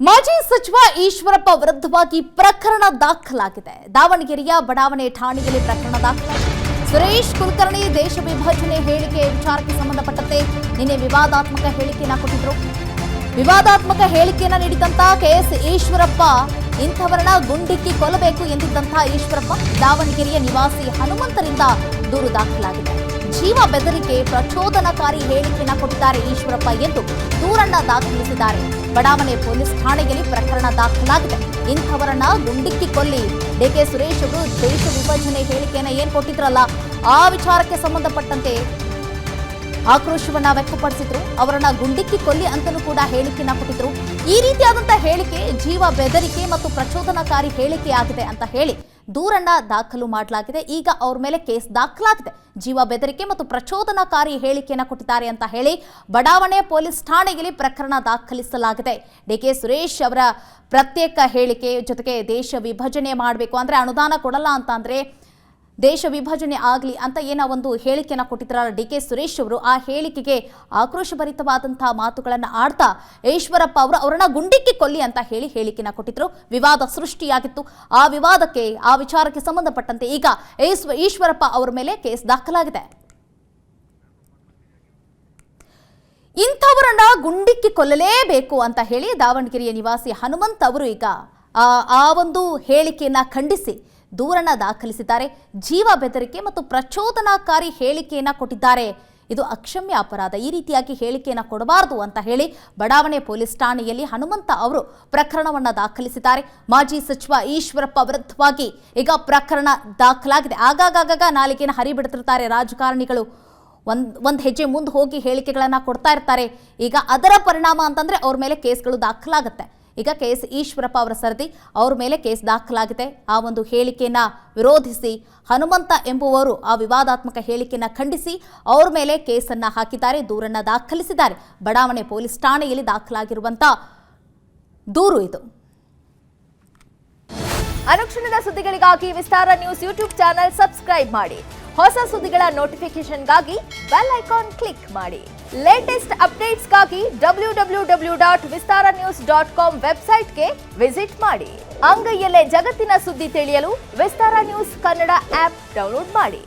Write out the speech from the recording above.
ಮಾಜಿ ಸಚಿವ ಈಶ್ವರಪ್ಪ ವಿರುದ್ಧವಾಗಿ ಪ್ರಕರಣ ದಾಖಲಾಗಿದೆ. ದಾವಣಗೆರೆಯ ಬಡಾವಣೆ ಠಾಣೆಯಲ್ಲಿ ಪ್ರಕರಣ ದಾಖಲಾಗಿದೆ. ಸುರೇಶ್ ಕುಲಕರ್ಣಿ ದೇಶ ವಿಭಜನೆ ಹೇಳಿಕೆ ವಿಚಾರಕ್ಕೆ ಸಂಬಂಧಪಟ್ಟಂತೆ ನಿನ್ನೆ ವಿವಾದಾತ್ಮಕ ಹೇಳಿಕೆಯನ್ನು ಕೊಟ್ಟಿದ್ರು. ವಿವಾದಾತ್ಮಕ ಹೇಳಿಕೆಯನ್ನು ನೀಡಿದಂತ ಕೆಎಸ್ ಈಶ್ವರಪ್ಪ ಇಂಥವರನ್ನ ಗುಂಡಿಕ್ಕಿ ಕೊಲ್ಲಬೇಕು ಎಂದಿದ್ದಂತಹ ಈಶ್ವರಪ್ಪ ದಾವಣಗೆರೆಯ ನಿವಾಸಿ ಹನುಮಂತರಿಂದ ದೂರು ದಾಖಲಾಗಿದೆ. ಜೀವ ಬೆದರಿಕೆ ಪ್ರಚೋದನಕಾರಿ ಹೇಳಿಕೆಯನ್ನು ಕೊಟ್ಟಿದ್ದಾರೆ ಈಶ್ವರಪ್ಪ ಎಂದು ದೂರನ್ನ ದಾಖಲಿಸಿದ್ದಾರೆ. ಬಡಾವಣೆ ಪೊಲೀಸ್ ಠಾಣೆಯಲ್ಲಿ ಪ್ರಕರಣ ದಾಖಲಾಗಿದೆ. ಇಂಥವರನ್ನ ಗುಂಡಿಕ್ಕಿ ಕೊಲ್ಲಿ ಡಿಕೆ ಸುರೇಶ್ ಅವರು ದೇಶ ವಿಭಜನೆ ಹೇಳಿಕೆಯನ್ನು ಏನ್ ಕೊಟ್ಟಿದ್ರಲ್ಲ ಆ ವಿಚಾರಕ್ಕೆ ಸಂಬಂಧಪಟ್ಟಂತೆ ಆಕ್ರೋಶವನ್ನ ವ್ಯಕ್ತಪಡಿಸಿದ್ರು. ಅವರನ್ನ ಗುಂಡಿಕ್ಕಿ ಕೊಲ್ಲಿ ಅಂತಲೂ ಕೂಡ ಹೇಳಿಕೆಯನ್ನ ಕೊಟ್ಟಿದ್ರು. ಈ ರೀತಿಯಾದಂತಹ ಹೇಳಿಕೆ ಜೀವ ಬೆದರಿಕೆ ಮತ್ತು ಪ್ರಚೋದನಕಾರಿ ಹೇಳಿಕೆಯಾಗಿದೆ ಅಂತ ಹೇಳಿ ದೂರನ್ನ ದಾಖಲು ಮಾಡಲಾಗಿದೆ. ಈಗ ಅವ್ರ ಮೇಲೆ ಕೇಸ್ ದಾಖಲಾಗಿದೆ. ಜೀವ ಬೆದರಿಕೆ ಮತ್ತು ಪ್ರಚೋದನಕಾರಿ ಹೇಳಿಕೆಯನ್ನು ಕೊಟ್ಟಿದ್ದಾರೆ ಅಂತ ಹೇಳಿ ಬಡಾವಣೆ ಪೊಲೀಸ್ ಠಾಣೆಯಲ್ಲಿ ಪ್ರಕರಣ ದಾಖಲಿಸಲಾಗಿದೆ. ಡಿಕೆ ಸುರೇಶ್ ಅವರ ಪ್ರತ್ಯೇಕ ಹೇಳಿಕೆ ಜೊತೆಗೆ ದೇಶ ವಿಭಜನೆ ಮಾಡಬೇಕು ಅಂದ್ರೆ ಅನುದಾನ ಕೊಡಲ್ಲ ಅಂತ ಅಂದ್ರೆ ದೇಶ ವಿಭಜನೆ ಆಗಲಿ ಅಂತ ಏನೋ ಒಂದು ಹೇಳಿಕೆಯನ್ನು ಕೊಟ್ಟಿದ್ರಲ್ಲ ಡಿಕೆ ಸುರೇಶ್ ಅವರು, ಆ ಹೇಳಿಕೆಗೆ ಆಕ್ರೋಶಭರಿತವಾದಂತಹ ಮಾತುಗಳನ್ನು ಆಡ್ತಾ ಈಶ್ವರಪ್ಪ ಅವರು ಅವರನ್ನ ಗುಂಡಿಕ್ಕಿ ಕೊಲ್ಲಿ ಅಂತ ಹೇಳಿ ಹೇಳಿಕೆಯನ್ನು ಕೊಟ್ಟಿದ್ರು. ವಿವಾದ ಸೃಷ್ಟಿಯಾಗಿತ್ತು. ಆ ವಿವಾದಕ್ಕೆ ಆ ವಿಚಾರಕ್ಕೆ ಸಂಬಂಧಪಟ್ಟಂತೆ ಈಗ ಈಶ್ವರಪ್ಪ ಅವರ ಮೇಲೆ ಕೇಸ್ ದಾಖಲಾಗಿದೆ. ಇಂಥವರನ್ನ ಗುಂಡಿಕ್ಕಿ ಕೊಲ್ಲಲೇಬೇಕು ಅಂತ ಹೇಳಿ ದಾವಣಗೆರೆಯ ನಿವಾಸಿ ಹನುಮಂತ್ ಅವರು ಈಗ ಆ ಒಂದು ಹೇಳಿಕೆಯನ್ನ ಖಂಡಿಸಿ ದೂರನ್ನ ದಾಖಲಿಸಿದ್ದಾರೆ. ಜೀವ ಬೆದರಿಕೆ ಮತ್ತು ಪ್ರಚೋದನಕಾರಿ ಹೇಳಿಕೆಯನ್ನ ಕೊಟ್ಟಿದ್ದಾರೆ. ಇದು ಅಕ್ಷಮ್ಯ ಅಪರಾಧ. ಈ ರೀತಿಯಾಗಿ ಹೇಳಿಕೆಯನ್ನು ಕೊಡಬಾರದು ಅಂತ ಹೇಳಿ ಬಡಾವಣೆ ಪೊಲೀಸ್ ಠಾಣೆಯಲ್ಲಿ ಹನುಮಂತ ಅವರು ಪ್ರಕರಣವನ್ನ ದಾಖಲಿಸಿದ್ದಾರೆ. ಮಾಜಿ ಸಚಿವ ಈಶ್ವರಪ್ಪ ವಿರುದ್ಧವಾಗಿ ಈಗ ಪ್ರಕರಣ ದಾಖಲಾಗಿದೆ. ಆಗಾಗ ನಾಲಿಗೆಯನ್ನು ಹರಿಬಿಡ್ತಿರ್ತಾರೆ ರಾಜಕಾರಣಿಗಳು. ಒಂದು ಹೆಜ್ಜೆ ಮುಂದೆ ಹೋಗಿ ಹೇಳಿಕೆಗಳನ್ನು ಕೊಡ್ತಾ ಇರ್ತಾರೆ. ಈಗ ಅದರ ಪರಿಣಾಮ ಅಂತಂದ್ರೆ ಅವ್ರ ಮೇಲೆ ಕೇಸ್ಗಳು ದಾಖಲಾಗುತ್ತೆ. ಈಗ ಕೆಎಸ್ ಈಶ್ವರಪ್ಪ ಅವರ ಸರದಿ, ಅವ್ರ ಮೇಲೆ ಕೇಸ್ ದಾಖಲಾಗಿದೆ. ಆ ಒಂದು ಹೇಳಿಕೆಯನ್ನ ವಿರೋಧಿಸಿ ಹನುಮಂತ ಎಂಬುವರು ಆ ವಿವಾದಾತ್ಮಕ ಹೇಳಿಕೆಯನ್ನ ಖಂಡಿಸಿ ಅವ್ರ ಮೇಲೆ ಕೇಸನ್ನ ಹಾಕಿದ್ದಾರೆ, ದೂರನ್ನ ದಾಖಲಿಸಿದ್ದಾರೆ. ಬಡಾವಣೆ ಪೊಲೀಸ್ ಠಾಣೆಯಲ್ಲಿ ದಾಖಲಾಗಿರುವಂತ ದೂರು ಇದು. ಅನುಕ್ಷಣದ ಸುದ್ದಿಗಳಿಗಾಗಿ ವಿಸ್ತಾರ ನ್ಯೂಸ್ ಯೂಟ್ಯೂಬ್ ಚಾನೆಲ್ ಸಬ್ಸ್ಕ್ರೈಬ್ ಮಾಡಿ. ಹೊಸ ಸುದ್ದಿಗಳ ನೋಟಿಫಿಕೇಶನ್ಗಾಗಿ ಬೆಲ್ ಐಕಾನ್ ಕ್ಲಿಕ್ ಮಾಡಿ. ಲೇಟೆಸ್ಟ್ ಅಪ್ಡೇಟ್ಸ್ಗಾಗಿ www.vistaranews.com ವೆಬ್ಸೈಟ್ಗೆ ವಿಸಿಟ್ ಮಾಡಿ. ಅಂಗೈಯಲ್ಲೇ ಜಗತ್ತಿನ ಸುದ್ದಿ ತಿಳಿಯಲು ವಿಸ್ತಾರ ನ್ಯೂಸ್ ಕನ್ನಡ ಆಪ್ ಡೌನ್ಲೋಡ್ ಮಾಡಿ.